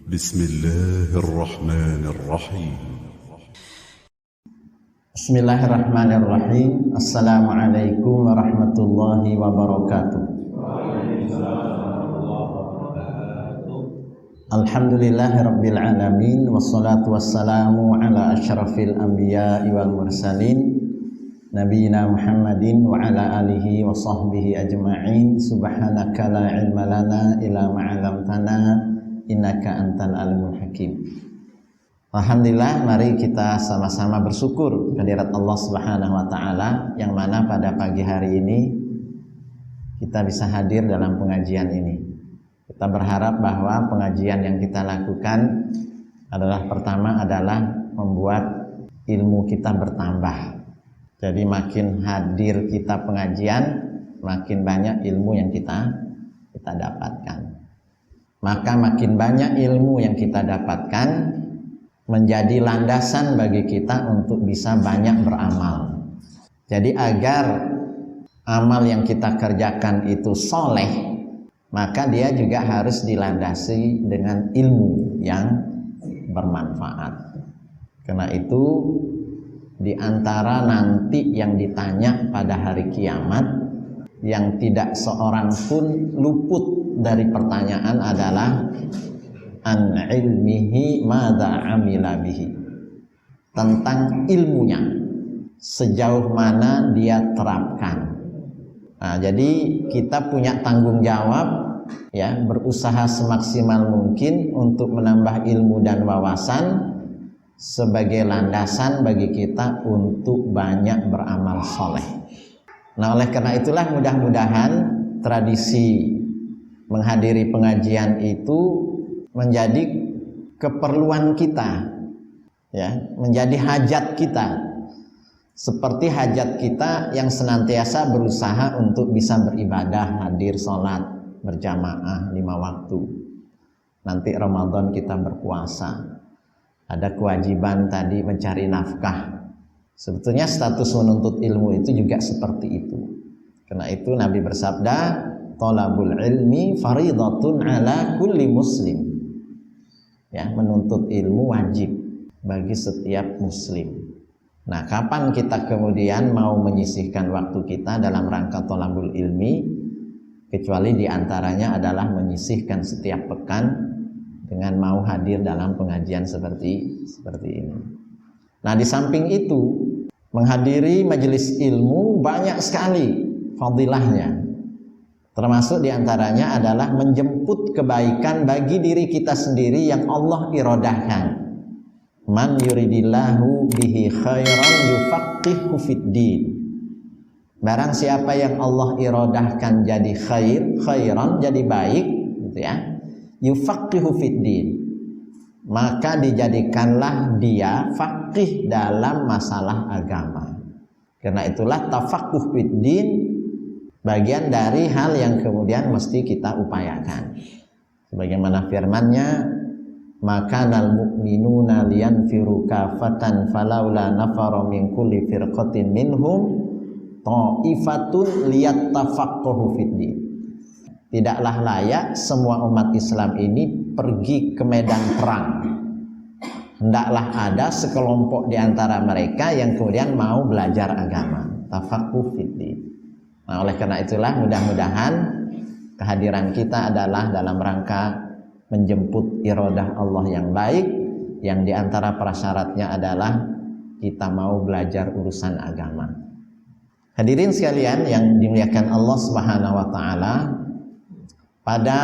بسم الله الرحمن الرحيم. Bismillahirrahmanirrahim. Assalamualaikum warahmatullahi wabarakatuh. Alhamdulillahirabbil alamin wassalatu wassalamu ala asyrafil anbiya'i wal mursalin nabiyina Muhammadin wa ala alihi wa sahbihi ajma'in. Subhanaka la ilma lana illa ma 'allamtana innaka antal alimul hakim. Alhamdulillah, mari kita sama-sama bersyukur kehadirat Allah Subhanahu wa taala yang mana pada pagi hari ini kita bisa hadir dalam pengajian ini. Kita berharap bahwa pengajian yang kita lakukan adalah pertama adalah membuat ilmu kita bertambah. Jadi makin hadir kita pengajian, makin banyak ilmu yang kita dapatkan. Maka makin banyak ilmu yang kita dapatkan menjadi landasan bagi kita untuk bisa banyak beramal. Jadi agar amal yang kita kerjakan itu soleh, maka dia juga harus dilandasi dengan ilmu yang bermanfaat. Karena itu di antara nanti yang ditanya pada hari kiamat yang tidak seorang pun luput dari pertanyaan adalah an ilmihi madza amila bihi, tentang ilmunya sejauh mana dia terapkan. Nah, jadi kita punya tanggung jawab ya, berusaha semaksimal mungkin untuk menambah ilmu dan wawasan sebagai landasan bagi kita untuk banyak beramal soleh. Nah, oleh karena itulah mudah-mudahan tradisi menghadiri pengajian itu menjadi keperluan kita ya, menjadi hajat kita, seperti hajat kita yang senantiasa berusaha untuk bisa beribadah, hadir sholat berjamaah 5 waktu. Nanti Ramadan kita berpuasa, ada kewajiban tadi mencari nafkah. Sebetulnya status menuntut ilmu itu juga seperti itu. Karena itu Nabi bersabda, thalabul ilmi faridatun ala kulli muslim. Ya, menuntut ilmu wajib bagi setiap muslim. Nah, kapan kita kemudian mau menyisihkan waktu kita dalam rangka thalabul ilmi, kecuali diantaranya adalah menyisihkan setiap pekan dengan mau hadir dalam pengajian seperti ini. Nah, di samping itu, menghadiri majelis ilmu banyak sekali fadilahnya. Termasuk diantaranya adalah menjemput kebaikan bagi diri kita sendiri yang Allah irodahkan. Man yuridillahu bihi khairan yufaqihu fiddin. Barang siapa yang Allah irodahkan jadi khairan jadi baik, gitu ya, yufaqihu fiddin, maka dijadikanlah dia faqih dalam masalah agama. Karena itulah tafaqquh fiddin bagian dari hal yang kemudian mesti kita upayakan. Sebagaimana firman-Nya, makanal mu'minuna liyanfiru kafatan falaula nafara min kulli firqatin minhum ta'ifatun liyattafaqahu fiddin. Tidaklah layak semua umat Islam ini pergi ke medan perang. Hendaklah ada sekelompok di antara mereka yang kemudian mau belajar agama, tafaqquh fiddin. Nah, oleh karena itulah mudah-mudahan kehadiran kita adalah dalam rangka menjemput iradah Allah yang baik, yang diantara prasyaratnya adalah kita mau belajar urusan agama. Hadirin sekalian yang dimuliakan Allah Subhanahu wa taala, pada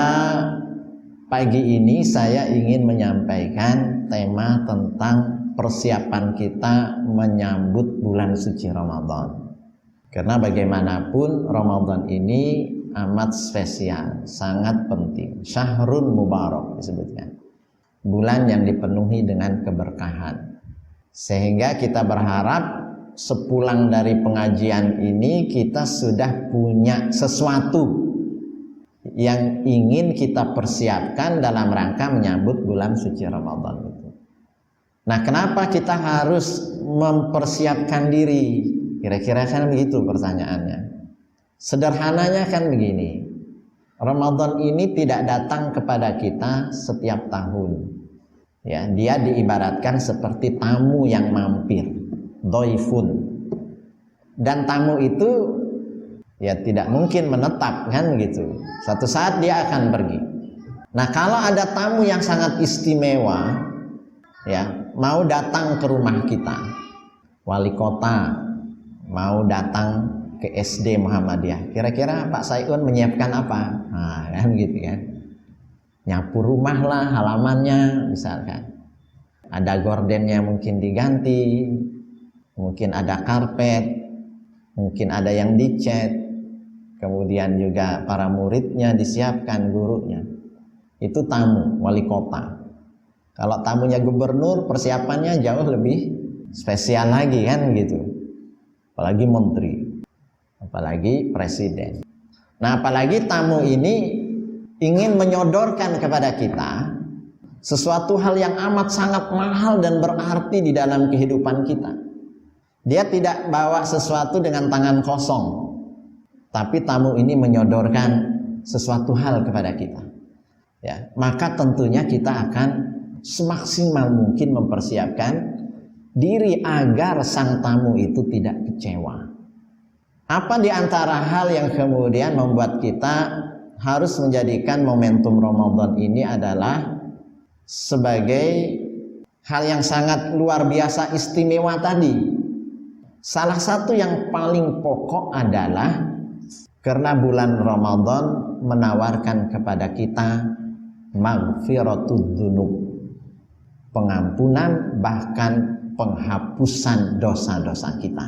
pagi ini saya ingin menyampaikan tema tentang persiapan kita menyambut bulan suci Ramadan. Karena bagaimanapun Ramadan ini amat spesial, sangat penting. Syahrun mubarak disebutkan. Bulan yang dipenuhi dengan keberkahan. Sehingga kita berharap sepulang dari pengajian ini kita sudah punya sesuatu yang ingin kita persiapkan dalam rangka menyambut bulan suci Ramadan itu. Nah, kenapa kita harus mempersiapkan diri? Kira-kira kan begitu pertanyaannya. Sederhananya kan begini, Ramadan ini tidak datang kepada kita setiap tahun. Ya, dia diibaratkan seperti tamu yang mampir, doifun. Dan tamu itu ya tidak mungkin menetap kan gitu. Suatu saat dia akan pergi. Nah, kalau ada tamu yang sangat istimewa, ya, mau datang ke rumah kita, wali kota mau datang ke SD Muhammadiyah, kira-kira Pak Sayun menyiapkan apa? Nah, kan gitu kan. Nyapu rumah lah, halamannya misalkan. Ada gordennya mungkin diganti, mungkin ada karpet, mungkin ada yang dicat, kemudian juga para muridnya disiapkan, gurunya. Itu tamu wali kota. Kalau tamunya gubernur, persiapannya jauh lebih spesial lagi kan gitu. Apalagi menteri, apalagi presiden. Nah, apalagi tamu ini ingin menyodorkan kepada kita sesuatu hal yang amat sangat mahal dan berarti di dalam kehidupan kita. Dia tidak bawa sesuatu dengan tangan kosong, tapi tamu ini menyodorkan sesuatu hal kepada kita. Ya, maka tentunya kita akan semaksimal mungkin mempersiapkan diri agar sang tamu itu tidak kecewa. Apa di antara hal yang kemudian membuat kita harus menjadikan momentum Ramadan ini adalah sebagai hal yang sangat luar biasa istimewa tadi? Salah satu yang paling pokok adalah karena bulan Ramadan menawarkan kepada kita maghfiratud dzunub, pengampunan bahkan penghapusan dosa-dosa kita.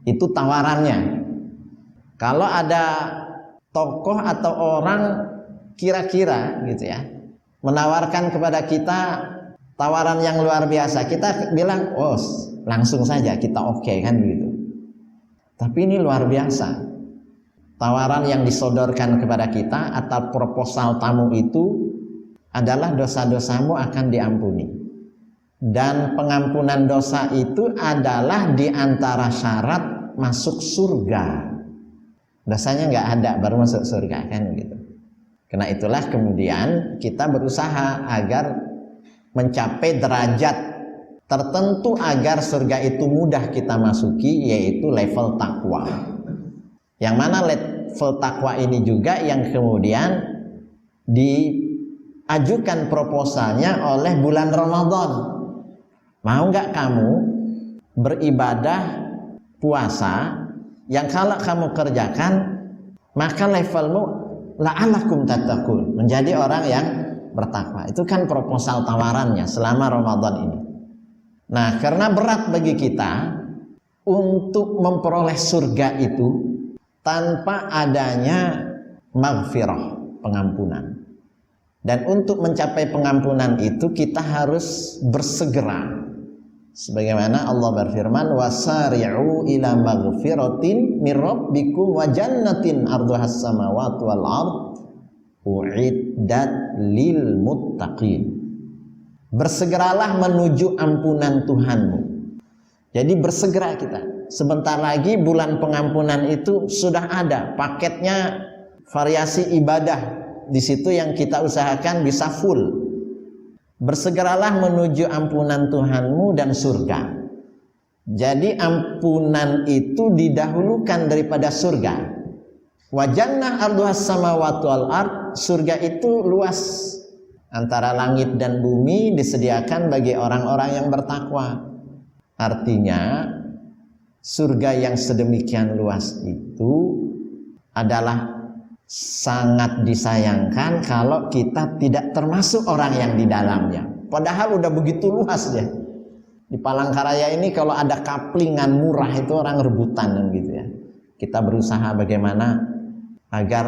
Itu tawarannya. Kalau ada tokoh atau orang kira-kira gitu ya menawarkan kepada kita tawaran yang luar biasa, kita bilang oh langsung saja kita oke kan gitu. Tapi ini luar biasa. Tawaran yang disodorkan kepada kita atau proposal tamu itu adalah dosa-dosamu akan diampuni. Dan pengampunan dosa itu adalah di antara syarat masuk surga. Dosanya nggak ada baru masuk surga kan gitu. Karena itulah kemudian kita berusaha agar mencapai derajat tertentu agar surga itu mudah kita masuki, yaitu level takwa. Yang mana level takwa ini juga yang kemudian diajukan proposalnya oleh bulan Ramadan. Mau nggak kamu beribadah puasa yang kalau kamu kerjakan maka levelmu la'alakum tattaqun, menjadi orang yang bertakwa. Itu kan proposal tawarannya selama Ramadan ini. Nah, karena berat bagi kita untuk memperoleh surga itu tanpa adanya maghfirah, pengampunan. Dan untuk mencapai pengampunan itu kita harus bersegera. Sebagaimana Allah berfirman, wasari'u ila maghfiratin mir rabbikum wa jannatin arduhas samawati wal ard uiddat lil muttaqin. Bersegeralah menuju ampunan Tuhanmu. Jadi bersegera kita. Sebentar lagi bulan pengampunan itu sudah ada paketnya, variasi ibadah di situ yang kita usahakan bisa full. Bersegeralah menuju ampunan Tuhanmu dan surga. Jadi ampunan itu didahulukan daripada surga. Wa jannah arduhas samawati wal ard, surga itu luas antara langit dan bumi, disediakan bagi orang-orang yang bertakwa. Artinya surga yang sedemikian luas itu adalah sangat disayangkan kalau kita tidak termasuk orang yang di dalamnya. Padahal udah begitu luas ya. Di Palangkaraya ini kalau ada kaplingan murah itu orang rebutan kan gitu ya. Kita berusaha bagaimana agar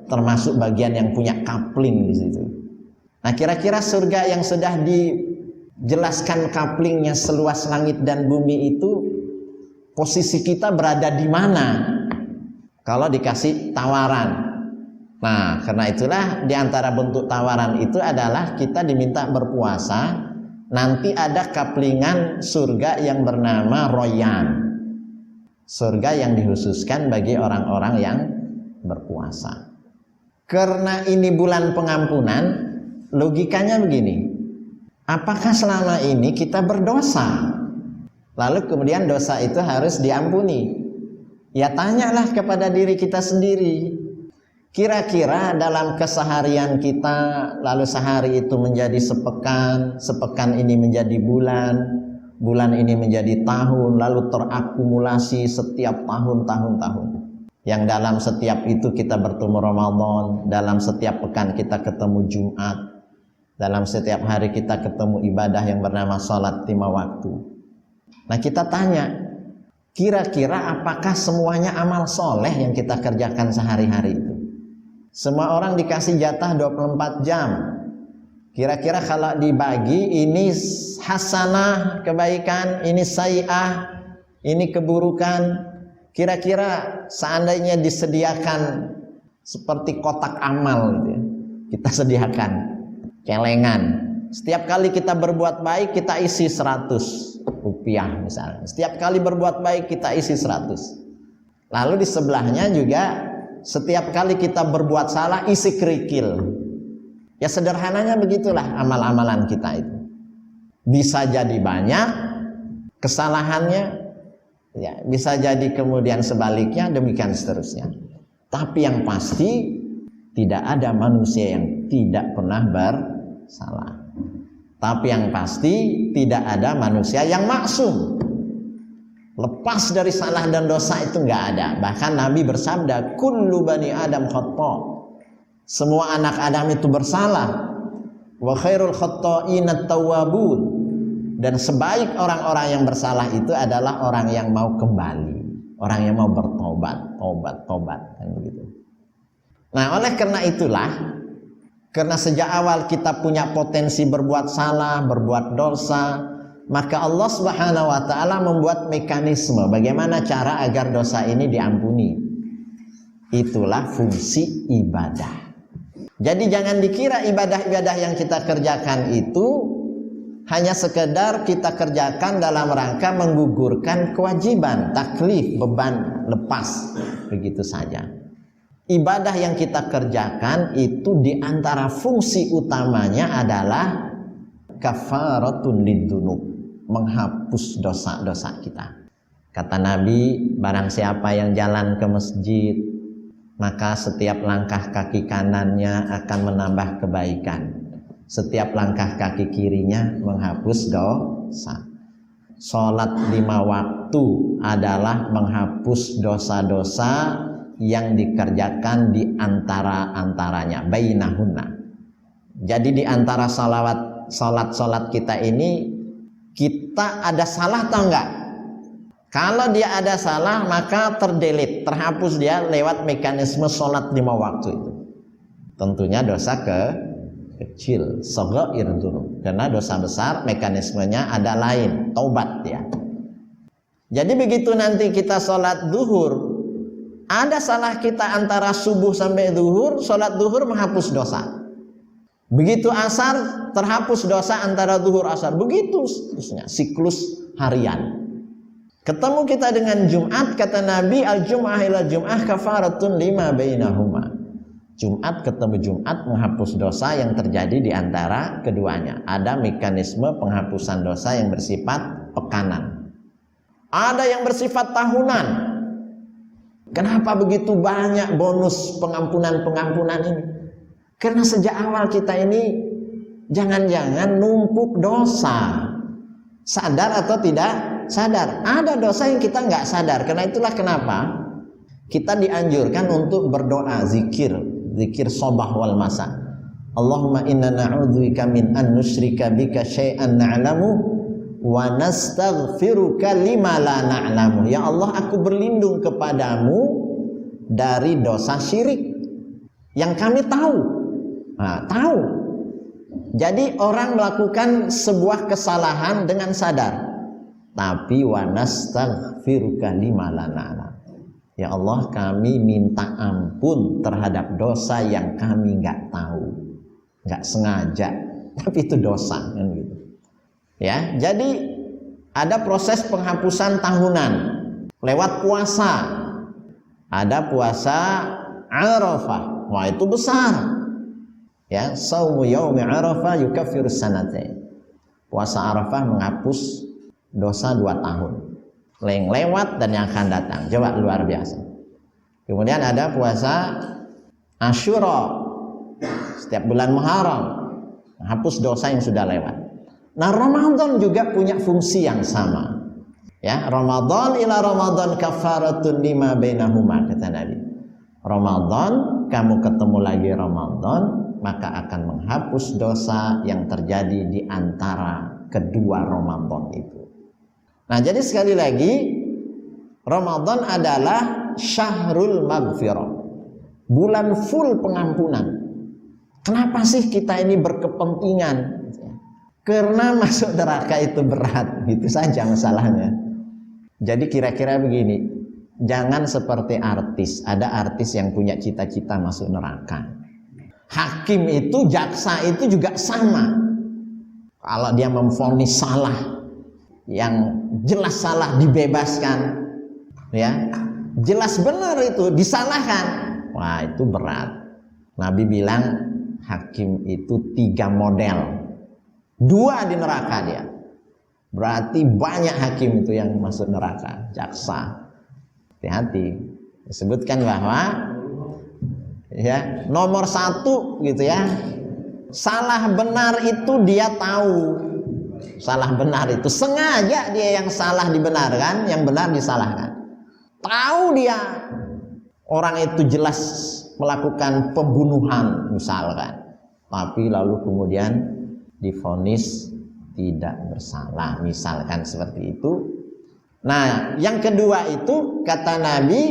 termasuk bagian yang punya kapling di situ. Nah, kira-kira surga yang sudah dijelaskan kaplingnya seluas langit dan bumi itu, posisi kita berada di mana kalau dikasih tawaran? Nah, karena itulah di antara bentuk tawaran itu adalah kita diminta berpuasa. Nanti ada kaplingan surga yang bernama Royan. Surga yang dikhususkan bagi orang-orang yang berpuasa. Karena ini bulan pengampunan, logikanya begini. Apakah selama ini kita berdosa? Lalu kemudian dosa itu harus diampuni. Ya tanyalah kepada diri kita sendiri. Kira-kira dalam keseharian kita, lalu sehari itu menjadi sepekan, sepekan ini menjadi bulan, bulan ini menjadi tahun, lalu terakumulasi setiap tahun. Yang dalam setiap itu kita bertemu Ramadan, dalam setiap pekan kita ketemu Jumat, dalam setiap hari kita ketemu ibadah yang bernama salat 5 waktu. Nah kita tanya, kira-kira apakah semuanya amal soleh yang kita kerjakan sehari-hari itu? Semua orang dikasih jatah 24 jam. Kira-kira kalau dibagi, ini hasanah kebaikan, ini sayyi'ah, ini keburukan. Kira-kira seandainya disediakan seperti kotak amal gitu ya, kita sediakan celengan. Setiap kali kita berbuat baik kita isi 100 rupiah misalnya. Setiap kali berbuat baik kita isi 100. Lalu di sebelahnya juga setiap kali kita berbuat salah isi kerikil. Ya sederhananya begitulah amal-amalan kita itu. Bisa jadi banyak kesalahannya, ya, bisa jadi kemudian sebaliknya, demikian seterusnya. Tapi yang pasti tidak ada manusia yang tidak pernah bersalah. Tapi yang pasti tidak ada manusia yang maksum. Lepas dari salah dan dosa itu nggak ada. Bahkan Nabi bersabda, kullu bani Adam khata'. Semua anak Adam itu bersalah. Wa khairul khata'ina at-tawwabun. Dan sebaik orang-orang yang bersalah itu adalah orang yang mau kembali, orang yang mau bertobat, tobat kan begitu. Nah, oleh karena itulah, karena sejak awal kita punya potensi berbuat salah, berbuat dosa, maka Allah Subhanahu wa taala membuat mekanisme bagaimana cara agar dosa ini diampuni. Itulah fungsi ibadah. Jadi jangan dikira ibadah-ibadah yang kita kerjakan itu hanya sekedar kita kerjakan dalam rangka menggugurkan kewajiban, taklif, beban lepas, begitu saja. Ibadah yang kita kerjakan itu diantara fungsi utamanya adalah kafaratun lidzunub, menghapus dosa-dosa kita. Kata Nabi, barang siapa yang jalan ke masjid, maka setiap langkah kaki kanannya akan menambah kebaikan. Setiap langkah kaki kirinya menghapus dosa. Salat 5 waktu adalah menghapus dosa-dosa yang dikerjakan di antara-antaranya, bainahunna. Jadi di antara salat kita ini, kita ada salah atau enggak? Kalau dia ada salah, maka terdelete, terhapus dia lewat mekanisme salat 5 waktu itu. Tentunya dosa kecil, shaghair dzunub. Karena dosa besar mekanismenya ada lain, taubat ya. Jadi begitu nanti kita sholat zuhur, ada salah kita antara subuh sampai zuhur, sholat zuhur menghapus dosa. Begitu asar, terhapus dosa antara zuhur asar. Begitu seterusnya, siklus harian. Ketemu kita dengan Jumat, kata Nabi, al-jum'ah ila jum'ah kafaratun lima bainahuma. Jumat ketemu Jumat menghapus dosa yang terjadi di antara keduanya. Ada mekanisme penghapusan dosa yang bersifat pekanan. Ada yang bersifat tahunan. Kenapa begitu banyak bonus pengampunan ini? Karena sejak awal kita ini jangan-jangan numpuk dosa. Sadar atau tidak sadar. Ada dosa yang kita nggak sadar. Karena itulah kenapa kita dianjurkan untuk berdoa, zikir sabah wal masa. Allahumma inna na'udzubika min an nusyrika bika syai'an na'lamu wa nastaghfiruka lima la na'lamu. Ya Allah, aku berlindung kepadamu dari dosa syirik yang kami tahu. Nah, tahu. Jadi orang melakukan sebuah kesalahan dengan sadar, tapi wa nastaghfiruka lima la na'lamu. Ya Allah, kami minta ampun terhadap dosa yang kami nggak tahu, nggak sengaja, tapi itu dosa kan gitu. Ya, jadi ada proses penghapusan tahunan lewat puasa. Ada puasa Arafah, Wah, itu besar. Ya, saumu yaumi Arafah yukaffiru sanatain. Puasa Arafah menghapus dosa 2 tahun. Yang lewat dan yang akan datang. Coba, luar biasa. Kemudian ada puasa Asyura setiap bulan Muharram, menghapus dosa yang sudah lewat. Nah, Ramadan juga punya fungsi yang sama. Ya, Ramadan ila Ramadan kafaratun lima bainahuma, kata Nabi. Ramadan, kamu ketemu lagi Ramadan, maka akan menghapus dosa yang terjadi di antara kedua Ramadan itu. Nah, jadi sekali lagi, Ramadan adalah syahrul maghfirah, bulan full pengampunan. Kenapa sih kita ini berkepentingan? Karena masuk neraka itu berat, itu saja masalahnya. Jadi kira-kira begini, jangan seperti artis. Ada artis yang punya cita-cita masuk neraka. Hakim itu, jaksa itu juga sama. Kalau dia memvonis salah, yang jelas salah dibebaskan, ya, jelas benar itu disalahkan, wah itu berat. Nabi bilang hakim itu 3 model, 2 di neraka dia. Berarti banyak hakim itu yang masuk neraka. Jaksa, hati-hati. Disebutkan bahwa ya, nomor 1 gitu ya, salah benar itu dia tahu. Salah benar itu sengaja dia yang salah dibenarkan, yang benar disalahkan. Tahu dia orang itu jelas melakukan pembunuhan misalkan, tapi lalu kemudian divonis tidak bersalah, misalkan seperti itu. Nah, yang kedua itu kata Nabi,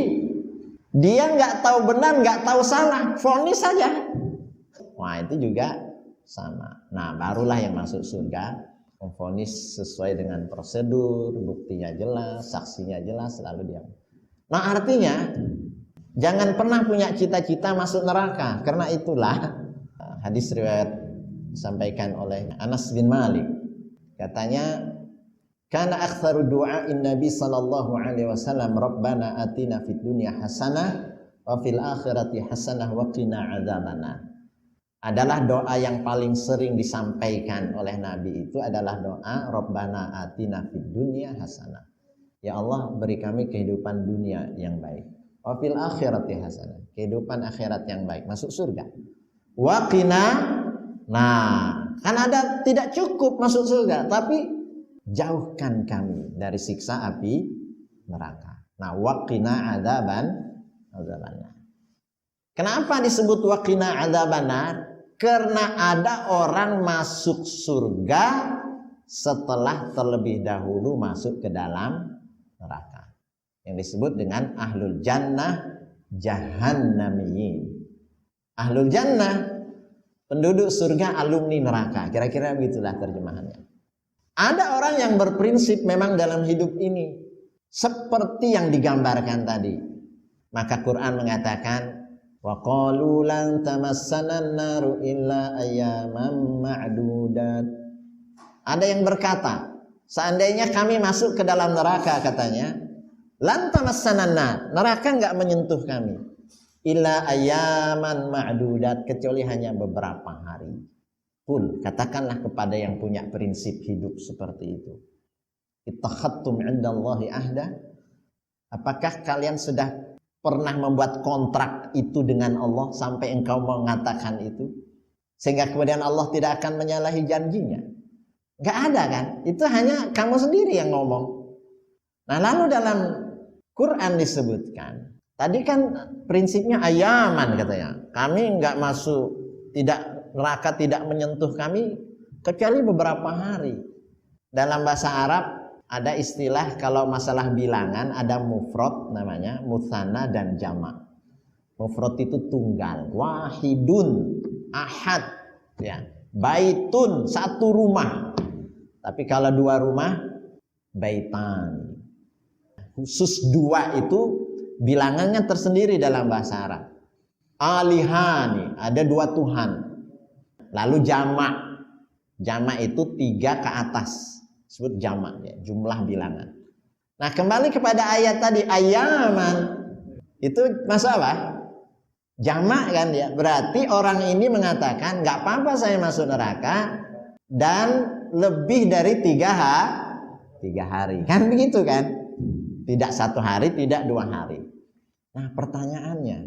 dia nggak tahu benar, nggak tahu salah, vonis saja. Wah, itu juga sama. Nah, barulah yang masuk surga, memvonis sesuai dengan prosedur, buktinya jelas, saksinya jelas, lalu dia. Nah, artinya jangan pernah punya cita-cita masuk neraka. Karena itulah hadis riwayat disampaikan oleh Anas bin Malik. Katanya, kana aktsaru du'ain Nabi sallallahu alaihi wasallam Rabbana atina fid dunya hasanah wa fil akhirati hasanah wa qina adzabannar. Adalah doa yang paling sering disampaikan oleh Nabi itu adalah doa Rabbana atina fid dunya hasanah. Ya Allah, beri kami kehidupan dunia yang baik. Wa fil akhirati hasanah, kehidupan akhirat yang baik, masuk surga. Wa qina, nah, kan ada tidak cukup masuk surga, tapi jauhkan kami dari siksa api neraka. Nah, waqina adzabannar. Kenapa disebut waqina adzabannar? Karena ada orang masuk surga setelah terlebih dahulu masuk ke dalam neraka. Yang disebut dengan ahlul jannah jahannamiyin. Ahlul jannah, penduduk surga, alumni neraka. Kira-kira begitulah terjemahannya. Ada orang yang berprinsip memang dalam hidup ini seperti yang digambarkan tadi. Maka Quran mengatakan, wa qalu lan tamassana an-naru illa ayyaman ma'dudat. Ada yang berkata, seandainya kami masuk ke dalam neraka, katanya, lan tamassana an-nar, neraka enggak menyentuh kami. Illa ayyaman ma'dudat, kecuali hanya beberapa hari. Qul, katakanlah kepada yang punya prinsip hidup seperti itu. Ittakhadtum 'indallahi ahda? Apakah kalian sudah pernah membuat kontrak itu dengan Allah sampai engkau mengatakan itu? Sehingga kemudian Allah tidak akan menyalahi janjinya. Enggak ada kan? Itu hanya kamu sendiri yang ngomong. Nah, lalu dalam Quran disebutkan, tadi kan prinsipnya ayaman katanya. Kami enggak masuk, neraka tidak menyentuh kami kecuali beberapa hari. Dalam bahasa Arab ada istilah kalau masalah bilangan, ada mufrad namanya, mutsanna dan jamak. Mufrad itu tunggal, wahidun, ahad, ya. Baitun, satu rumah. Tapi kalau 2 rumah, baitan. Khusus 2 itu bilangannya tersendiri dalam bahasa Arab. Alihani, ada 2 Tuhan. Lalu jamak. Jamak itu 3 ke atas. Disebut jamak, ya, jumlah bilangan. Nah, kembali kepada ayat tadi, ayaman. Itu maksud apa? Jamak kan ya. Berarti orang ini mengatakan nggak apa-apa saya masuk neraka dan lebih dari 3 hari. Kan begitu kan? Tidak 1 hari, tidak 2 hari. Nah pertanyaannya,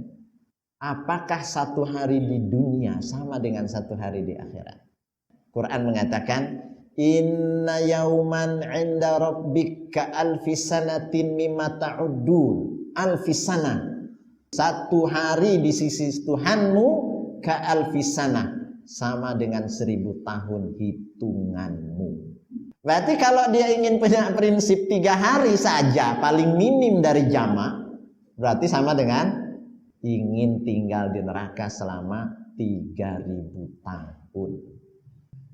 apakah 1 hari di dunia sama dengan 1 hari di akhirat? Quran mengatakan, inna yauman 'inda rabbika alfi sanatin mimma ta'uddun. Alfi sanah. 1 hari di sisi Tuhanmu ka alfi sanah, sama dengan 1000 tahun hitunganmu. Berarti kalau dia ingin punya prinsip 3 hari saja paling minim dari jamak, berarti sama dengan ingin tinggal di neraka selama 3000 tahun.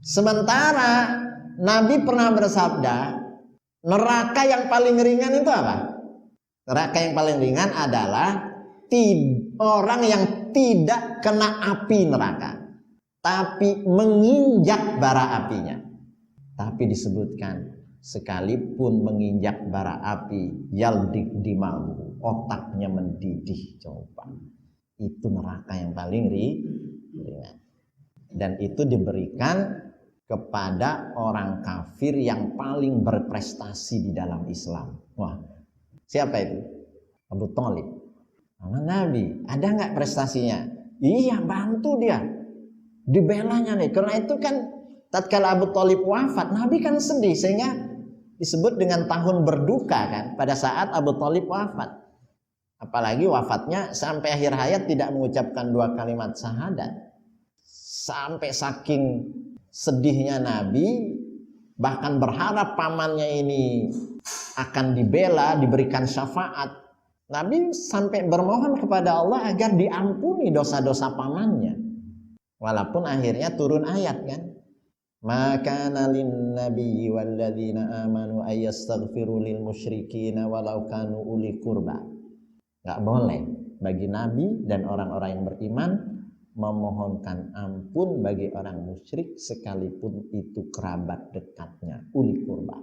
Sementara Nabi pernah bersabda, neraka yang paling ringan itu apa? Neraka yang paling ringan adalah orang yang tidak kena api neraka, tapi menginjak bara apinya. Tapi disebutkan, sekalipun menginjak bara api, yaldik dimamu, otaknya mendidih. Coba, itu neraka yang paling ringan. Dan itu diberikan kepada orang kafir yang paling berprestasi di dalam Islam. Wah, siapa itu? Abu Thalib. Nabi, ada nggak prestasinya? Iya, bantu dia, dibelanya nih. Karena itu kan tatkala Abu Thalib wafat, Nabi kan sedih, sehingga disebut dengan tahun berduka kan pada saat Abu Thalib wafat. Apalagi wafatnya sampai akhir hayat tidak mengucapkan 2 kalimat syahadat. Sampai saking sedihnya Nabi, bahkan berharap pamannya ini akan dibela, diberikan syafaat. Nabi sampai bermohon kepada Allah agar diampuni dosa-dosa pamannya. Walaupun akhirnya turun ayat kan, maka nalin nabiyyi walladzina amanu ayastaghfiru lil musyrikin walau kanu uli qurba. Enggak boleh bagi Nabi dan orang-orang yang beriman memohonkan ampun bagi orang musyrik sekalipun itu kerabat dekatnya, uli qurba.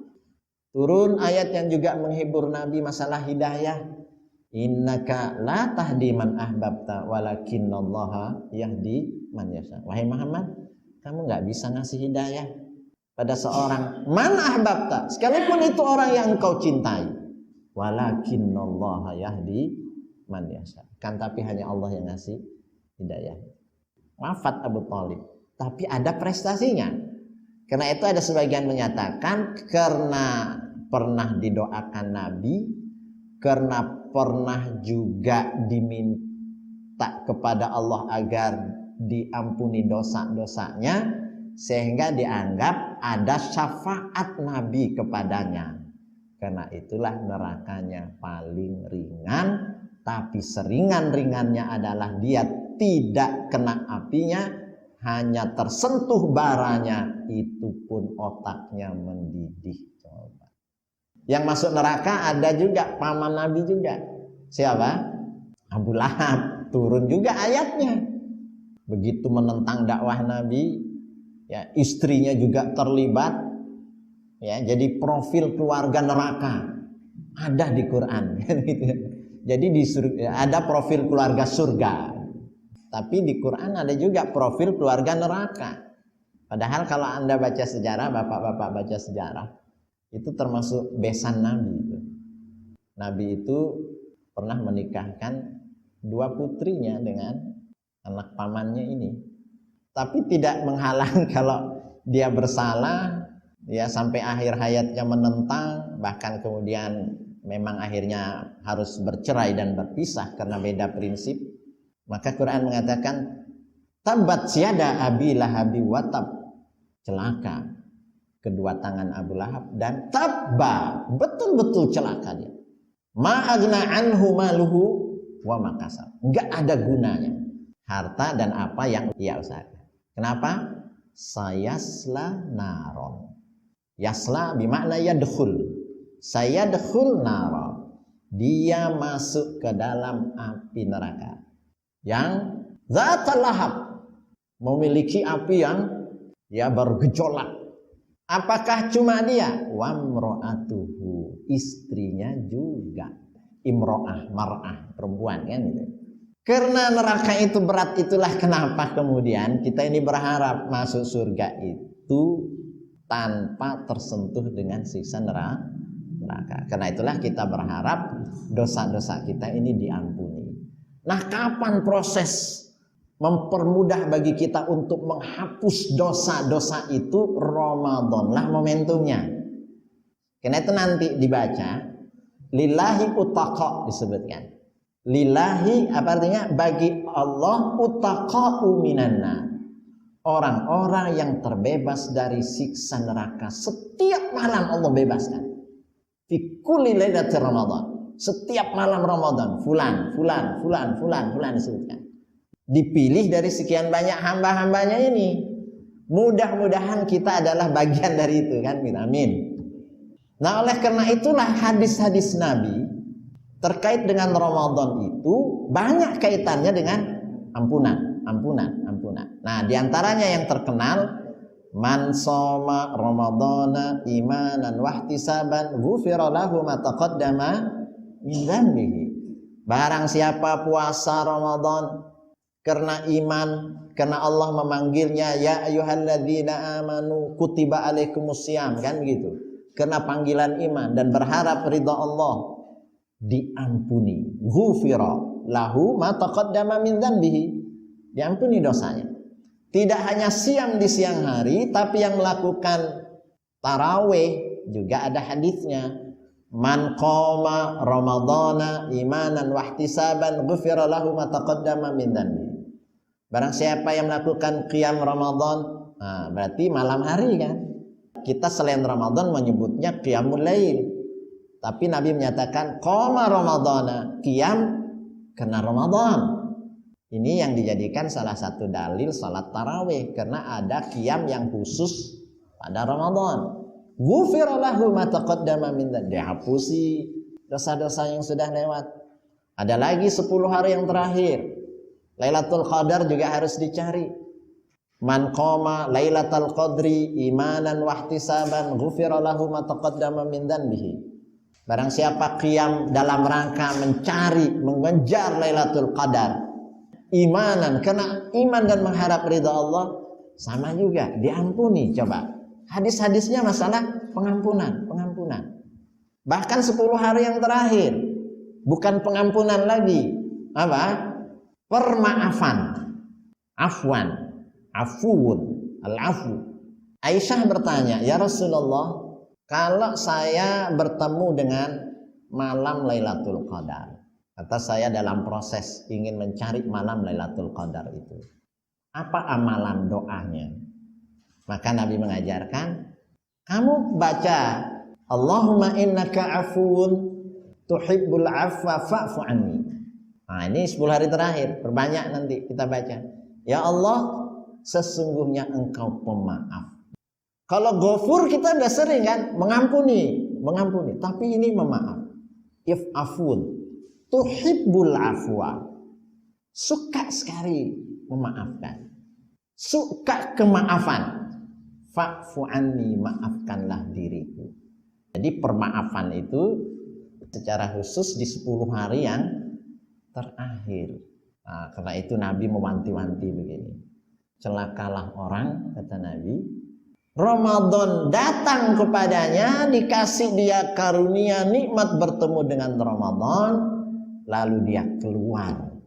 Turun ayat yang juga menghibur Nabi masalah hidayah. Innaka la tahdi man ahbabta walakinnallaha yahdi man yasha. Wahai Muhammad, kamu nggak bisa ngasih hidayah pada seorang man ahbabta, sekalipun itu orang yang engkau cintai. Walakinnallaha yahdi man yasha. Kan tapi hanya Allah yang ngasih hidayah. Wafat Abu Thalib, tapi ada prestasinya. Karena itu ada sebagian menyatakan karena pernah didoakan Nabi, karena pernah juga diminta kepada Allah agar diampuni dosa-dosanya, sehingga dianggap ada syafaat Nabi kepadanya. Karena itulah nerakanya paling ringan, tapi seringan-ringannya adalah dia tidak kena apinya, hanya tersentuh baranya, itu pun otaknya mendidih. Coba. Yang masuk neraka ada juga paman Nabi juga. Siapa? Abu Lahab. Turun juga ayatnya. Begitu menentang dakwah Nabi, ya, istrinya juga terlibat. Ya, jadi profil keluarga neraka ada di Quran. Jadi ada profil keluarga surga. Tapi di Quran ada juga profil keluarga neraka. Padahal kalau Anda baca sejarah, bapak-bapak baca sejarah, itu termasuk besan Nabi itu. Nabi itu pernah menikahkan 2 putrinya dengan anak pamannya ini. Tapi tidak menghalang kalau dia bersalah, ya sampai akhir hayatnya menentang, bahkan kemudian memang akhirnya harus bercerai dan berpisah karena beda prinsip. Maka Quran mengatakan, tabat syada abi lahabi watab, celaka kedua tangan Abu Lahab, dan tabba, betul-betul celaka dia. Ma'agna anhu maluhu wa makasab. Enggak ada gunanya harta dan apa yang ia usahakan. Kenapa? Sayasla naron. Yasla bermakna yadkhul. Sayadkhul naron. Dia masuk ke dalam api neraka. Yang zatul lahab, memiliki api yang ya bergejolak. Apakah cuma dia? Wamro'atuhu, istrinya juga. Imro'ah, mar'ah, perempuan kan gitu. Karena neraka itu berat, itulah kenapa kemudian kita ini berharap masuk surga itu tanpa tersentuh dengan siksa neraka. Karena itulah kita berharap dosa-dosa kita ini diampuni. Nah, kapan proses mempermudah bagi kita untuk menghapus dosa-dosa itu? Ramadan lah momentumnya. Karena itu nanti dibaca lillahi utaqa disebutkan. Lillahi apa artinya? Bagi Allah utaqa'u minanna. Orang-orang yang terbebas dari siksa neraka. Setiap malam Allah bebaskan. Fi kulli lailatul Ramadan. Setiap malam Ramadan, fulan disebutkan. Dipilih dari sekian banyak hamba-hambanya ini. Mudah-mudahan kita adalah bagian dari itu kan. Amin. Nah, oleh karena itulah hadis-hadis Nabi terkait dengan Ramadan itu banyak kaitannya dengan ampunan. Nah, diantaranya yang terkenal, man shoma ramadhana imanan wahtisaban ghufira lahu ma taqaddama min dzambihi. Barang siapa puasa Ramadan karena iman, karena Allah memanggilnya ya ayyuhalladzina amanu kutiba alaikumusiyam, kan begitu. Karena panggilan iman dan berharap ridha Allah, diampuni. Ghufira lahu ma taqaddama min dzambihi. Diampuni dosanya. Tidak hanya siam di siang hari, tapi yang melakukan tarawih juga ada hadisnya. Man qama ramadhana imanan wahtisaban ghufira lahu ma taqaddama min dzambihi. Barang siapa yang melakukan qiyam Ramadan, nah, berarti malam hari kan. Kita selain Ramadan menyebutnya qiyamul lail. Tapi Nabi menyatakan qama ramadhana, qiyam karena Ramadan. Ini yang dijadikan salah satu dalil salat tarawih, karena ada qiyam yang khusus pada Ramadan. Ghufira lahu ma taqaddama min dzambihi. Dihapusi dosa-dosa yang sudah lewat. Ada lagi 10 hari yang terakhir. Lailatul Qadar juga harus dicari. Man qama lailatul qadri imanan wahtisaban ghufira lahu ma taqaddama min dzambihi. Barang siapa qiyam dalam rangka mencari, mengejar Lailatul Qadar, imanan, karena iman dan mengharap ridha Allah, sama juga diampuni. Coba hadis-hadisnya masalah pengampunan. Bahkan 10 hari yang terakhir bukan pengampunan lagi, apa? Permaafan. Afuun, al-afu. Aisyah bertanya, ya Rasulullah, kalau saya bertemu dengan malam Lailatul Qadar, atau saya dalam proses ingin mencari malam Lailatul Qadar itu, apa amalan doanya? Maka Nabi mengajarkan, kamu baca Allahumma innaka afuun tuhibbul afwa fa'fu anni. Nah, ini 10 hari terakhir, perbanyak nanti kita baca. Ya Allah, sesungguhnya engkau pemaaf. Kalau ghafur kita udah sering kan, mengampuni. Tapi ini memaaf. If afun tuhibbul afwa, suka sekali memaafkan, suka kemaafan. Fa'fu anni, maafkanlah diriku. Jadi permaafan itu secara khusus di 10 hari yang terakhir. Nah, karena itu Nabi mewanti-wanti begini. Celakalah orang, kata Nabi, Ramadan datang kepadanya, dikasih dia karunia nikmat bertemu dengan Ramadan, lalu dia keluar,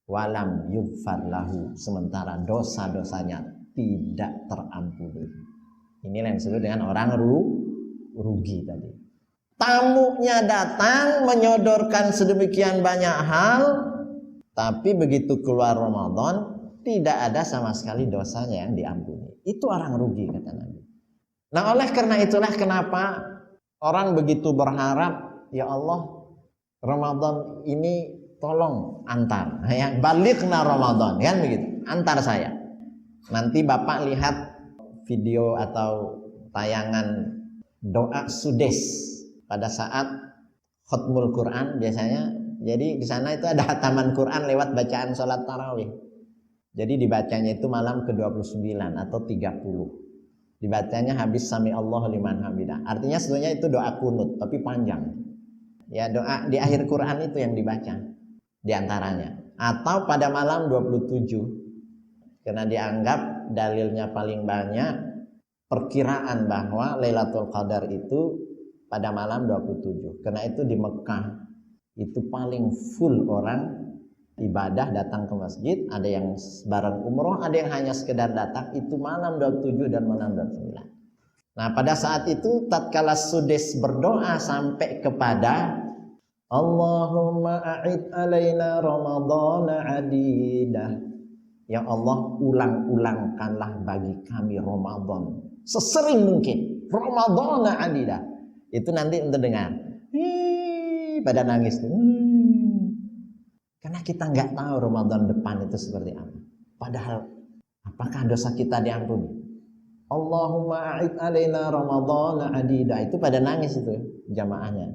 walam yughfar lahu, sementara dosa-dosanya tidak terampuni. Inilah yang disebut dengan orang rugi tadi. Tamunya datang menyodorkan sedemikian banyak hal, tapi begitu keluar Ramadan tidak ada sama sekali dosanya yang diampuni. Itu orang rugi, kata Nabi. Nah, oleh karena itulah kenapa orang begitu berharap, ya Allah, Ramadan ini tolong antar, ya, balighna Ramadan, kan begitu, antar saya. Nanti Bapak lihat video atau tayangan doa Sudes pada saat khatmul Quran biasanya. Jadi di sana itu ada hataman Quran lewat bacaan sholat tarawih. Jadi dibacanya itu malam ke-29 atau 30. Dibacanya habis sami Allahu liman hamidah. Artinya sebenarnya itu doa kunut tapi panjang. Ya, doa di akhir Quran itu yang dibaca di antaranya. atau pada malam 27. Karena dianggap dalilnya paling banyak perkiraan bahwa Lailatul Qadar itu pada malam 27. Karena itu di Mekah itu paling full orang ibadah datang ke masjid, ada yang bareng umroh, ada yang hanya sekedar datang, itu malam 27 dan malam 29. Nah, pada saat itu tatkala Sudes berdoa sampai kepada Allahumma a'id alaina ramadhana adidah. Ya Allah, ulang-ulangkanlah bagi kami Ramadan sesering mungkin. Ramadhana adidah. Itu nanti untuk dengar. Pada nangis tuh. Karena kita nggak tahu Ramadan depan itu seperti apa. Padahal apakah dosa kita diampuni? Allahumma a'id alaina ramadhana adida. Itu pada nangis itu jamaahnya.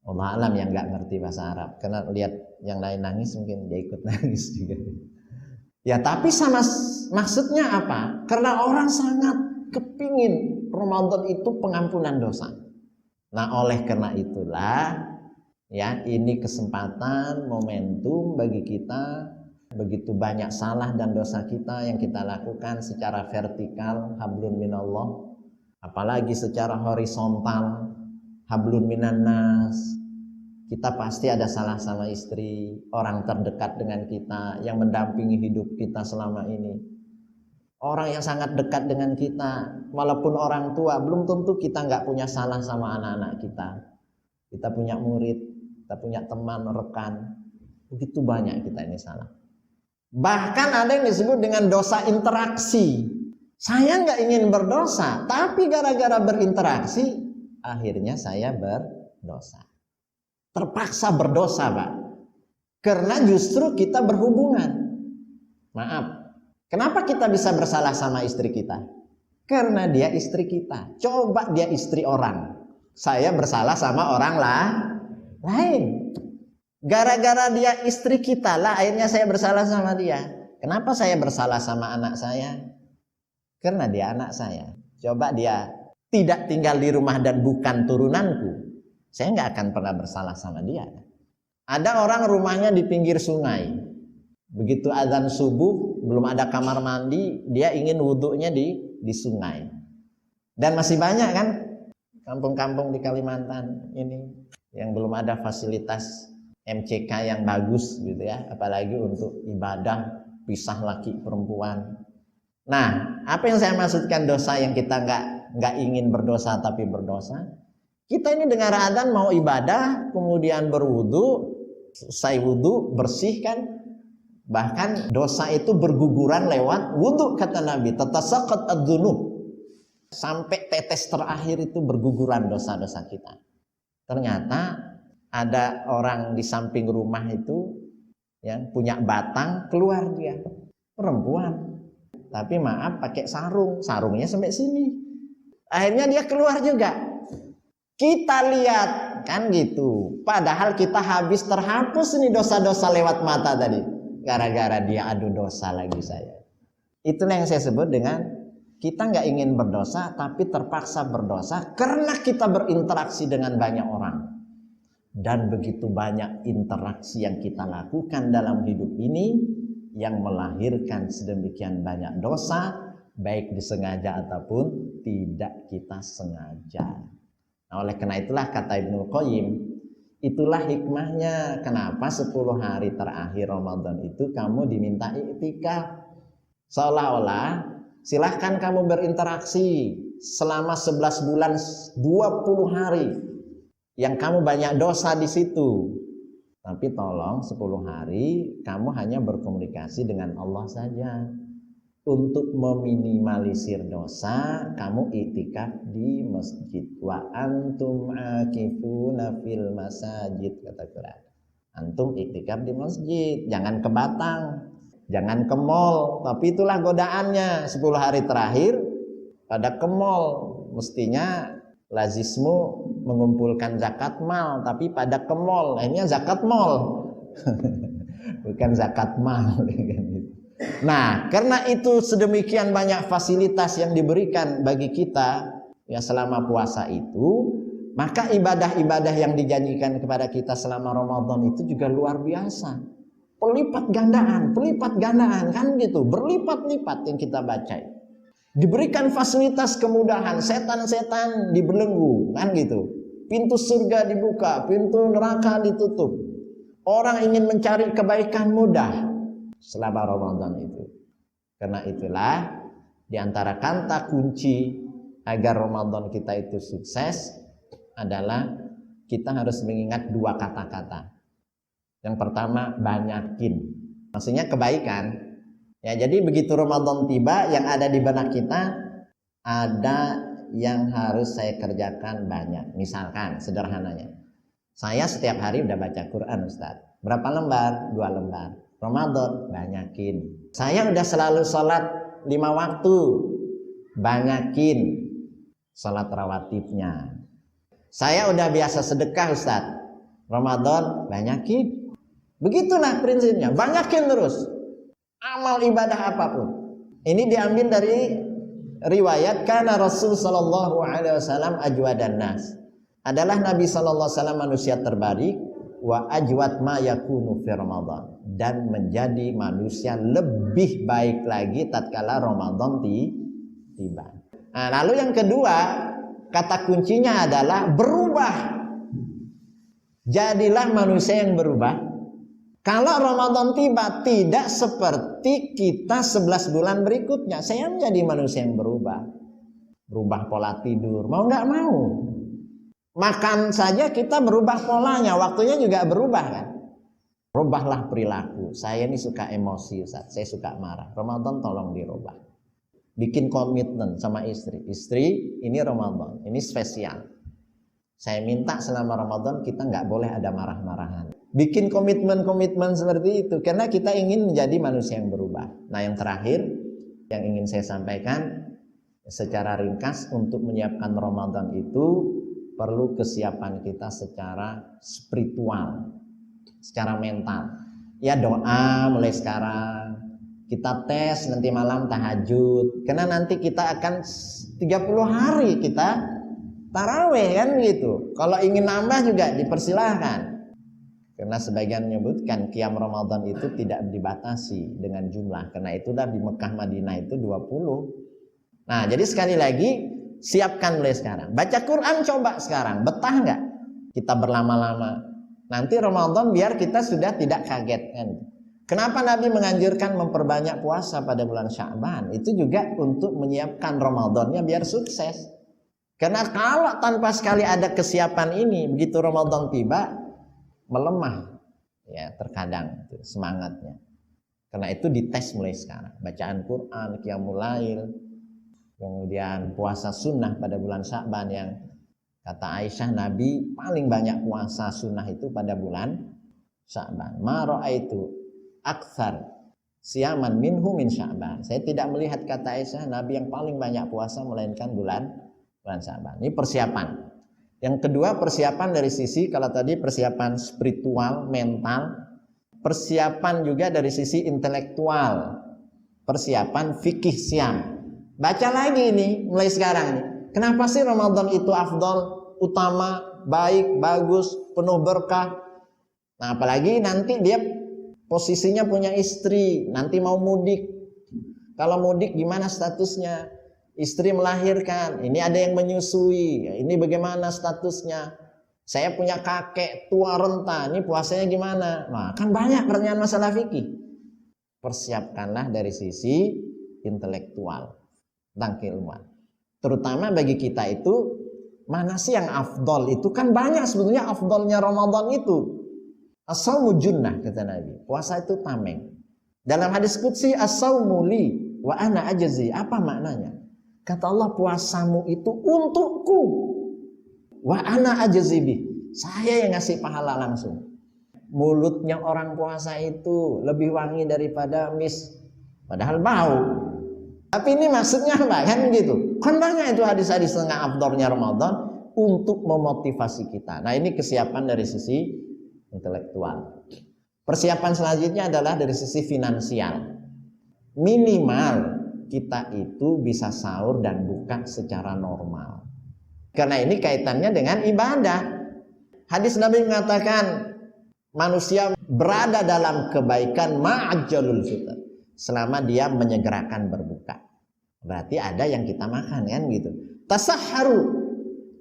Allah alam yang nggak ngerti bahasa Arab. Karena lihat yang lain nangis mungkin dia ikut nangis juga. Ya tapi sama maksudnya apa? Karena orang sangat kepingin Ramadan itu pengampunan dosa. Nah oleh karena itulah ya, ini kesempatan, momentum bagi kita. Begitu banyak salah dan dosa kita yang kita lakukan secara vertikal, hablun minallah, apalagi secara horizontal, hablun minannas. Kita pasti ada salah sama istri, orang terdekat dengan kita yang mendampingi hidup kita selama ini. Orang yang sangat dekat dengan kita, walaupun orang tua, belum tentu kita nggak punya salah sama anak-anak kita. Kita punya murid, kita punya teman, rekan, begitu banyak kita ini salah. Bahkan ada yang disebut dengan dosa interaksi. Saya nggak ingin berdosa, tapi gara-gara berinteraksi, akhirnya saya berdosa. Terpaksa berdosa, Pak. Karena justru kita berhubungan. Maaf, kenapa kita bisa bersalah sama istri kita? Karena dia istri kita. Coba dia istri orang. Saya bersalah sama orang lain. Gara-gara dia istri kita lah akhirnya saya bersalah sama dia. Kenapa saya bersalah sama anak saya? Karena dia anak saya. Coba dia tidak tinggal di rumah dan bukan turunanku, saya nggak akan pernah bersalah sama dia. Ada orang rumahnya di pinggir sungai. Begitu azan subuh, belum ada kamar mandi, dia ingin wudhunya di sungai. Dan masih banyak kan kampung-kampung di Kalimantan ini yang belum ada fasilitas MCK yang bagus gitu ya, apalagi untuk ibadah pisah laki perempuan. Nah, apa yang saya maksudkan dosa yang kita nggak ingin berdosa tapi berdosa? Kita ini dengar adzan mau ibadah, kemudian berwudu, selesai wudu bersih kan, bahkan dosa itu berguguran lewat wudu kata Nabi, tatasaqat ad-dzunub. Sampai tetes terakhir itu berguguran dosa-dosa kita. Ternyata ada orang di samping rumah itu yang punya batang, keluar dia, perempuan, tapi maaf pakai sarungnya sampai sini. Akhirnya dia keluar juga. Kita lihat kan gitu. Padahal kita habis terhapus ini dosa-dosa lewat mata tadi. Gara-gara dia adu dosa lagi saya. Itulah yang saya sebut dengan kita nggak ingin berdosa tapi terpaksa berdosa karena kita berinteraksi dengan banyak orang. Dan begitu banyak interaksi yang kita lakukan dalam hidup ini yang melahirkan sedemikian banyak dosa, baik disengaja ataupun tidak kita sengaja. Nah, oleh karena itulah kata Ibnu Qayyim, itulah hikmahnya kenapa 10 hari terakhir Ramadan itu kamu diminta iktikaf. Seolah-olah silahkan kamu berinteraksi selama 11 bulan 20 hari. Yang kamu banyak dosa di situ. Tapi tolong 10 hari kamu hanya berkomunikasi dengan Allah saja. Untuk meminimalisir dosa, kamu iktikaf di masjid. Wa antum akifuna fil masajid, kata Quran. Antum iktikaf di masjid, jangan ke Batang, jangan ke mall. Tapi itulah godaannya 10 hari terakhir pada ke mall. Mestinya lazismu mengumpulkan zakat mal, tapi pada ke mall, akhirnya zakat mall, bukan zakat mal. Nah, karena itu sedemikian banyak fasilitas yang diberikan bagi kita ya selama puasa itu, maka ibadah-ibadah yang dijanjikan kepada kita selama Ramadan itu juga luar biasa. pelipat gandaan kan gitu, berlipat-lipat yang kita baca. Diberikan fasilitas kemudahan, setan-setan dibelenggu kan gitu. Pintu surga dibuka, pintu neraka ditutup. Orang ingin mencari kebaikan mudah selama Ramadan itu. Karena itulah di antara kata kunci agar Ramadan kita itu sukses adalah kita harus mengingat dua kata-kata. Yang pertama, banyakin. Maksudnya kebaikan. Ya, jadi begitu Ramadan tiba, yang ada di benak kita ada yang harus saya kerjakan banyak. Misalkan sederhananya, saya setiap hari udah baca Quran, Ustaz. Berapa lembar? 2 lembar. Ramadan, banyakin. Saya udah selalu sholat 5 waktu, banyakin sholat rawatibnya. Saya udah biasa sedekah, Ustaz. Ramadan, banyakin. Begitulah prinsipnya, banyakin terus amal ibadah apapun. Ini diambil dari riwayat karena Rasul sallallahu alaihi wasallam ajwadan nas. Adalah Nabi sallallahu alaihi wasallam manusia terbaik wa ajwad ma yakunu fi Ramadan, dan menjadi manusia lebih baik lagi tatkala Ramadan tiba. Nah, lalu yang kedua, kata kuncinya adalah berubah. Jadilah manusia yang berubah. Kalau Ramadan tiba tidak seperti kita 11 bulan berikutnya. Saya menjadi manusia yang berubah. Berubah pola tidur, mau nggak mau. Makan saja kita berubah polanya, waktunya juga berubah kan. Rubahlah perilaku. Saya ini suka emosi, Ustaz. Saya suka marah. Ramadan tolong dirubah. Bikin komitmen sama istri. Istri, ini Ramadan, ini spesial. Saya minta selama Ramadan kita nggak boleh ada marah-marahan. Bikin komitmen-komitmen seperti itu karena kita ingin menjadi manusia yang berubah. Nah, yang terakhir yang ingin saya sampaikan secara ringkas, untuk menyiapkan Ramadan itu perlu kesiapan kita secara spiritual, secara mental. Ya, doa mulai sekarang. Kita tes nanti malam tahajud. Karena nanti kita akan 30 hari kita tarawih kan gitu. Kalau ingin nambah juga dipersilahkan. Karena sebagian menyebutkan qiyam Ramadan itu tidak dibatasi dengan jumlah. Karena itulah di Mekah Madinah itu 20. Nah, jadi sekali lagi siapkan mulai sekarang. Baca Quran coba sekarang. Betah nggak kita berlama-lama? Nanti Ramadan biar kita sudah tidak kaget kan. Kenapa Nabi menganjurkan memperbanyak puasa pada bulan Sya'ban? Itu juga untuk menyiapkan Ramadannya biar sukses. Karena kalau tanpa sekali ada kesiapan ini, begitu Ramadan tiba melemah ya terkadang itu semangatnya. Karena itu dites mulai sekarang. Bacaan Quran, qiyamul lail, kemudian puasa sunnah pada bulan Sya'ban yang kata Aisyah Nabi paling banyak puasa sunnah itu pada bulan Sya'ban. Ma ra'aitu aktsar siyaman minhu min Sya'ban. Saya tidak melihat, kata Aisyah, Nabi yang paling banyak puasa melainkan bulan Sya'ban. Ini persiapan. Yang kedua, persiapan dari sisi, kalau tadi persiapan spiritual, mental, persiapan juga dari sisi intelektual, persiapan fikih siam. Baca lagi ini mulai sekarang nih. Kenapa sih Ramadan itu afdol, utama, baik, bagus, penuh berkah? Nah, apalagi nanti dia posisinya punya istri, nanti mau mudik. Kalau mudik gimana statusnya? Istri melahirkan, ini ada yang menyusui, ini bagaimana statusnya? Saya punya kakek tua renta, ini puasanya gimana? Nah, kan banyak pertanyaan masalah fikih. Persiapkanlah dari sisi intelektual tentang keilmuan. Terutama bagi kita itu, mana sih yang afdol? Itu kan banyak sebetulnya afdolnya Ramadan itu. As-saumu junnah, kata Nabi. Puasa itu tameng. Dalam hadis qudsi, as-saumu li wa ana ajzi. Apa maknanya? Kata Allah, puasamu itu untukku. Wa ana ajzibi. Saya yang ngasih pahala langsung. Mulutnya orang puasa itu lebih wangi daripada mis. Padahal bau. Tapi ini maksudnya apa kan gitu. Kan banyak itu hadis-hadis tengah afdolnya Ramadan untuk memotivasi kita. Nah, ini kesiapan dari sisi intelektual. Persiapan selanjutnya adalah dari sisi finansial. Minimal kita itu bisa sahur dan buka secara normal. Karena ini kaitannya dengan ibadah. Hadis Nabi mengatakan, Manusia berada dalam kebaikan ma'ajjalul fitr, selama dia menyegerakan berbuka. Berarti ada yang kita makan kan gitu. Tasahharu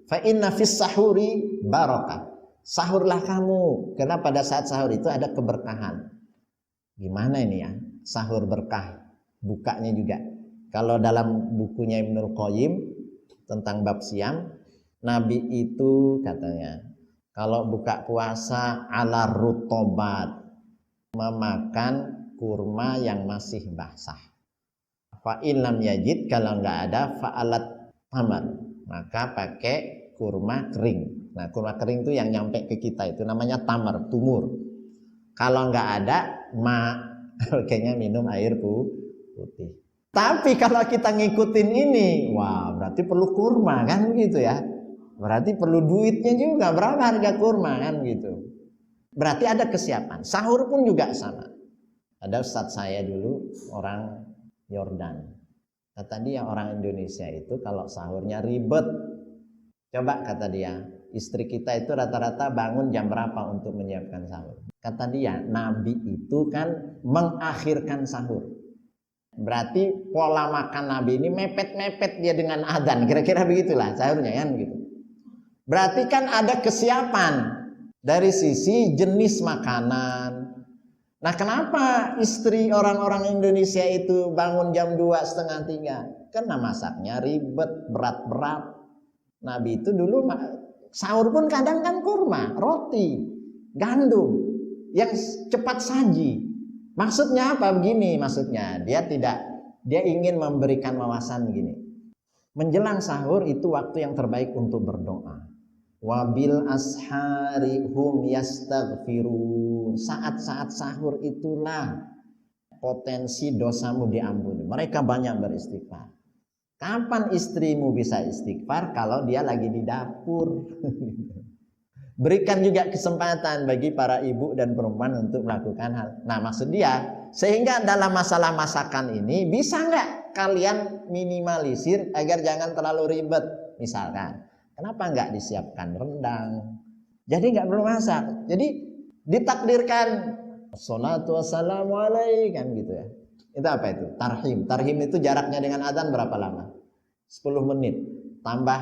fa inna fis sahuri barakah. Sahurlah kamu, karena pada saat sahur itu ada keberkahan. Gimana ini ya? Sahur berkah, bukanya juga. Kalau dalam bukunya Ibnul Qayyim tentang bab siam, Nabi itu katanya kalau buka puasa ala rutobat, memakan kurma yang masih basah. Fa illam yajid, kalau nggak ada fa'alat tamar, maka pakai kurma kering. Nah, kurma kering itu yang nyampe ke kita itu namanya tamar, tumur. Kalau nggak ada, kayaknya minum air putih. Tapi kalau kita ngikutin ini, wah berarti perlu kurma kan gitu ya. Berarti perlu duitnya juga, berapa harga kurma kan gitu. Berarti ada kesiapan. Sahur pun juga sama. Ada ustadz saya dulu orang Yordan. Kata dia orang Indonesia itu kalau sahurnya ribet. Coba kata dia, istri kita itu rata-rata bangun jam berapa untuk menyiapkan sahur. Kata dia, Nabi itu kan mengakhirkan sahur. Berarti pola makan Nabi ini mepet-mepet dia dengan adzan. Kira-kira begitulah sahurnya kan gitu. Berarti kan ada kesiapan dari sisi jenis makanan. Nah, kenapa istri orang-orang Indonesia itu bangun jam 2:30, 3? Karena masaknya ribet, berat-berat. Nabi itu dulu sahur pun kadang kan kurma, roti, gandum yang cepat saji. Maksudnya apa? Begini maksudnya, dia ingin memberikan wawasan begini. Menjelang sahur itu waktu yang terbaik untuk berdoa. Wabil ashari hum yastaghfirun. Saat-saat sahur itulah potensi dosamu diampuni. Mereka banyak beristighfar. Kapan istrimu bisa istighfar? Kalau dia lagi di dapur. Berikan juga kesempatan bagi para ibu dan perempuan untuk melakukan hal. Nah, maksud dia, sehingga dalam masalah masakan ini bisa nggak kalian minimalisir agar jangan terlalu ribet? Misalkan, kenapa nggak disiapkan rendang? Jadi nggak perlu masak. Jadi ditakdirkan sholatu wassalamu alaihi kan gitu ya. Itu apa itu? Tarhim. Tarhim itu jaraknya dengan adzan berapa lama? 10 menit. Tambah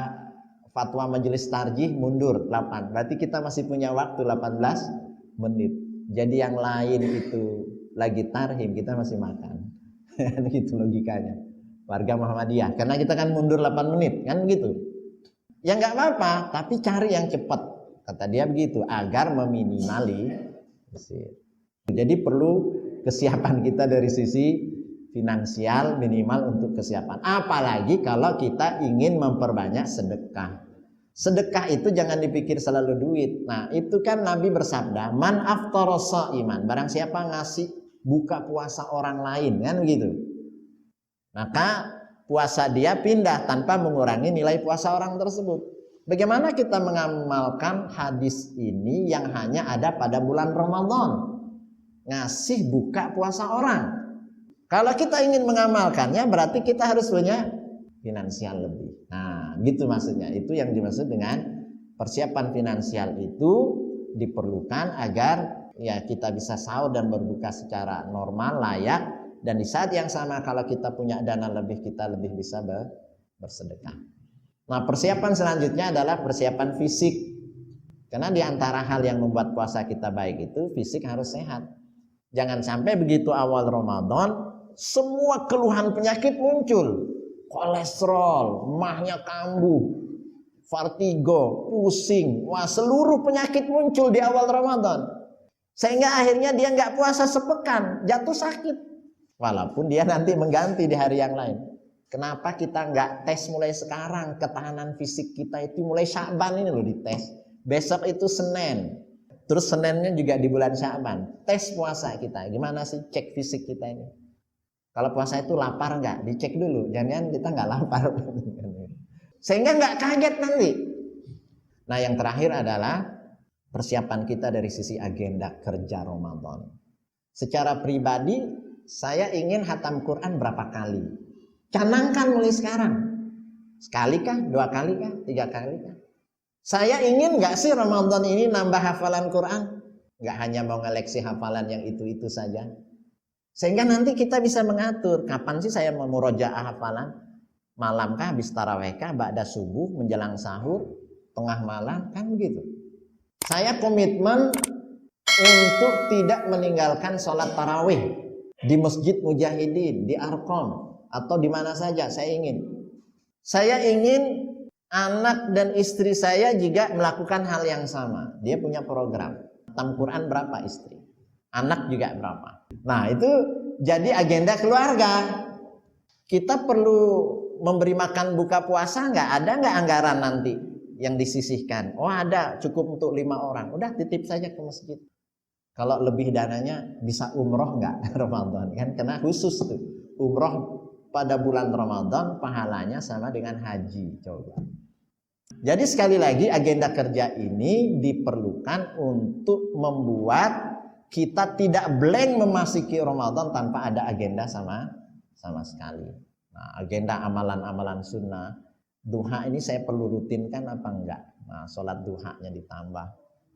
fatwa majelis tarjih mundur 8. Berarti kita masih punya waktu 18 menit. Jadi yang lain itu lagi tarhim, kita masih makan. Gitu logikanya. Warga Muhammadiyah. Karena kita kan mundur 8 menit, kan begitu. Ya nggak apa-apa, tapi cari yang cepat. Kata dia begitu, agar meminimalisir. Jadi perlu kesiapan kita dari sisi finansial minimal untuk kesiapan. Apalagi kalau kita ingin memperbanyak sedekah. Sedekah itu jangan dipikir selalu duit. Nah, itu kan Nabi bersabda, man aftara shaiman, barang siapa ngasih buka puasa orang lain, kan begitu. Maka puasa dia pindah tanpa mengurangi nilai puasa orang tersebut. Bagaimana kita mengamalkan hadis ini yang hanya ada pada bulan Ramadan? Ngasih buka puasa orang. Kalau kita ingin mengamalkannya berarti kita harus punya finansial lebih. Nah, gitu maksudnya. Itu yang dimaksud dengan persiapan finansial itu diperlukan agar ya kita bisa sahur dan berbuka secara normal, layak, dan di saat yang sama kalau kita punya dana lebih kita lebih bisa bersedekah. Nah, persiapan selanjutnya adalah persiapan fisik. Karena di antara hal yang membuat puasa kita baik itu fisik harus sehat. Jangan sampai begitu awal Ramadan semua keluhan penyakit muncul. Kolesterol, mahnya kambuh, vertigo, pusing. Wah, seluruh penyakit muncul di awal Ramadan. Sehingga akhirnya dia nggak puasa sepekan, jatuh sakit. Walaupun dia nanti mengganti di hari yang lain. Kenapa kita nggak tes mulai sekarang? Ketahanan fisik kita itu mulai Sya'ban ini loh dites. Besok itu Senin. Terus Seninnya juga di bulan Sya'ban. Tes puasa kita. Gimana sih cek fisik kita ini? Kalau puasa itu lapar nggak? Dicek dulu. Jangan kita nggak lapar. Sehingga nggak kaget nanti. Nah, yang terakhir adalah persiapan kita dari sisi agenda kerja Ramadan. Secara pribadi, saya ingin hatam Quran berapa kali? Canangkan mulai sekarang. Sekali kah? 2 kali kah? 3 kali kah? Saya ingin nggak sih Ramadan ini nambah hafalan Quran? nggak hanya mau ngeleksi hafalan yang itu-itu saja. Sehingga nanti kita bisa mengatur kapan sih saya mau murojaah hafalan, malamkah, habis tarawihkah, ba'da subuh, menjelang sahur, tengah malam, kan begitu. Saya komitmen untuk tidak meninggalkan sholat tarawih di Masjid Mujahidin, di Arkom, atau di mana saja saya ingin. Saya ingin anak dan istri saya juga melakukan hal yang sama. Dia punya program. Khatam Quran berapa istri? Anak juga berapa? Nah, itu jadi agenda keluarga. Kita perlu memberi makan buka puasa nggak? Ada nggak anggaran nanti yang disisihkan? Oh ada, cukup untuk 5 orang. Udah titip saja ke masjid. Kalau lebih dananya bisa umroh nggak Ramadan kan? Karena khusus tuh umroh pada bulan Ramadan pahalanya sama dengan haji. Coba. Jadi sekali lagi agenda kerja ini diperlukan untuk membuat kita tidak blank memasuki Ramadan tanpa ada agenda sama sekali. Nah, agenda amalan-amalan sunnah, duha ini saya perlu rutinkan apa enggak? Nah, sholat duhanya ditambah.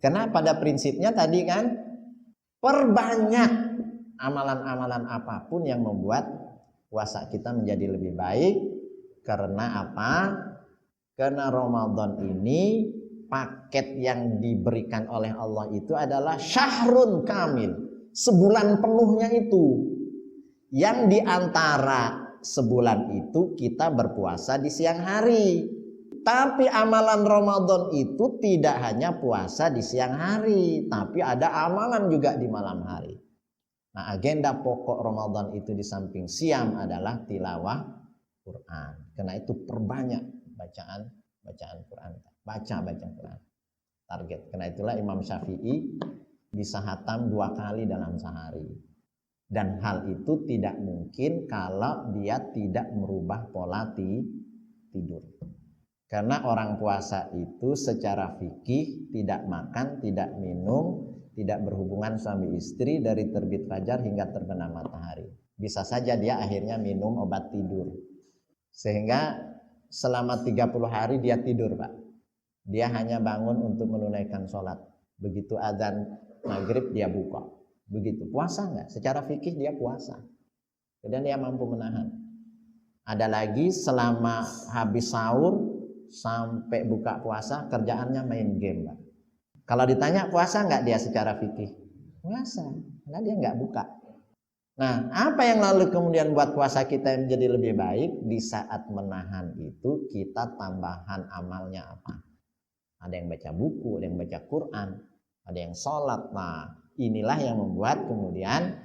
Karena pada prinsipnya tadi kan, perbanyak amalan-amalan apapun yang membuat puasa kita menjadi lebih baik. Karena apa? Karena Ramadan ini paket yang diberikan oleh Allah itu adalah syahrun kamil, sebulan penuhnya itu. Yang diantara sebulan itu kita berpuasa di siang hari. Tapi amalan Ramadan itu tidak hanya puasa di siang hari, tapi ada amalan juga di malam hari. Nah, agenda pokok Ramadan itu di samping siam adalah tilawah Quran. Karena itu perbanyak bacaan Quran. Baca Quran. Target. Karena itulah Imam Syafi'i bisa khatam 2 kali dalam sehari. Dan hal itu tidak mungkin kalau dia tidak merubah pola tidur. Karena orang puasa itu secara fikih tidak makan, tidak minum, tidak berhubungan suami istri dari terbit fajar hingga terbenam matahari. Bisa saja dia akhirnya minum obat tidur. Sehingga selama 30 hari dia tidur, Pak. Dia hanya bangun untuk menunaikan sholat. Begitu azan maghrib dia buka. Begitu. Puasa enggak? Secara fikih dia puasa. Dan dia mampu menahan. Ada lagi selama habis sahur sampai buka puasa kerjaannya main game, Pak. Kalau ditanya puasa enggak dia secara fikih? Puasa. Karena dia enggak buka. Nah, apa yang lalu kemudian buat puasa kita menjadi lebih baik? Di saat menahan itu kita tambahan amalnya apa? Ada yang baca buku, ada yang baca Quran, ada yang sholat. Nah, inilah yang membuat kemudian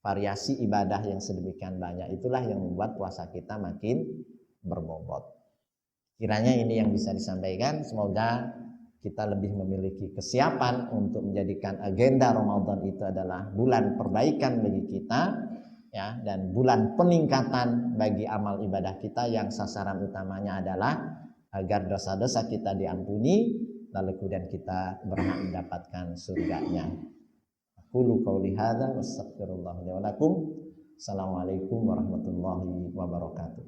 variasi ibadah yang sedemikian banyak. Itulah yang membuat puasa kita makin berbobot. Kiranya ini yang bisa disampaikan. Semoga kita lebih memiliki kesiapan untuk menjadikan agenda Ramadan itu adalah bulan perbaikan bagi kita, ya, dan bulan peningkatan bagi amal ibadah kita yang sasaran utamanya adalah agar dosa-dosa kita diampuni, lalu kemudian kita berhak mendapatkan surganya. Aqulu qauli hadza wastaghfirullah li wa lakum. Assalamualaikum warahmatullahi wabarakatuh.